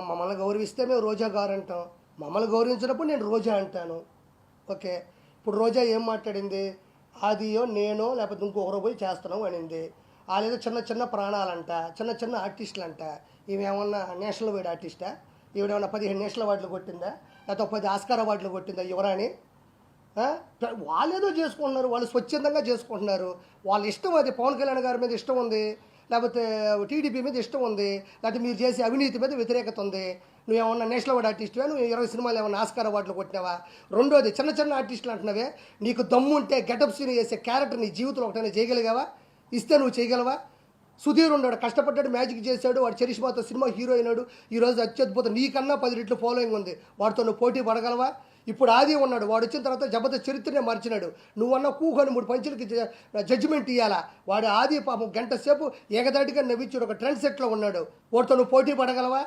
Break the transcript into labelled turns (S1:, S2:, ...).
S1: మమ్మల్ని గౌరవిస్తే మేము రోజా గారు అంటాం. మమ్మల్ని గౌరవించినప్పుడు నేను రోజా అంటాను. ఓకే. ఇప్పుడు రోజా ఏం మాట్లాడింది? ఆదియో నేనో లేకపోతే ఇంకొకరో పోయి చేస్తున్నాం అనింది. వాళ్ళేదో చిన్న చిన్న ప్రాణాలంట, చిన్న చిన్న ఆర్టిస్టులంట. ఈమెమన్నా నేషనల్ వైడ్ ఆర్టిస్టా? ఈవిడేమన్నా 15 నేషనల్ అవార్డులు కొట్టిందా? లేకపోతే 10 ఆస్కార్ అవార్డులు కొట్టిందా యువరాణి? వాళ్ళేదో చేసుకుంటున్నారు, వాళ్ళు స్వచ్ఛందంగా చేసుకుంటున్నారు. వాళ్ళ ఇష్టం అది. పవన్ కళ్యాణ్ గారి మీద ఇష్టం ఉంది, లేకపోతే టీడీపీ మీద ఇష్టం ఉంది, లేకపోతే మీరు చేసే అవినీతి మీద వ్యతిరేకత ఉంది. నువ్వేమన్నా నేషనల్ అవార్డు ఆర్టిస్టువా? నువ్వు 20 సినిమాలు ఏమన్నా ఆస్కార్ అవార్డులు కొట్టినావా? రెండోది, చిన్న చిన్న ఆర్టిస్టులు అంటున్నావే, నీకు దమ్ము ఉంటే గెటప్ సీన్ చేసే క్యారెక్టర్ నీ జీవితంలో ఒకటైనా చేయగలిగావా? ఇస్తే నువ్వు చేయగలవా? సుధీర్ ఉన్నాడు, కష్టపడ్డాడు, మ్యాజిక్ చేశాడు, వాడు చరిష్మాతో సినిమా హీరో అయినాడు. ఈరోజు అత్యద్భుతం, నీకన్నా 10 రెట్లు ఫాలోయింగ్ ఉంది. వాడితో నువ్వు పోటీ పడగలవా? ఇప్పుడు ఆది ఉన్నాడు, వాడు వచ్చిన తర్వాత జబర్దస్త్ చరిత్రనే మార్చినాడు. నువ్వన్నా కూకొని 3 పంచులకి జడ్జిమెంట్ ఇవ్వాలా? వాడు ఆది పాపం గంట సేపు ఏకదాటిగా నవ్వించాడు, ఒక ట్రెండ్ సెట్లో ఉన్నాడు. వాడితో నువ్వు పోటీ పడగలవా?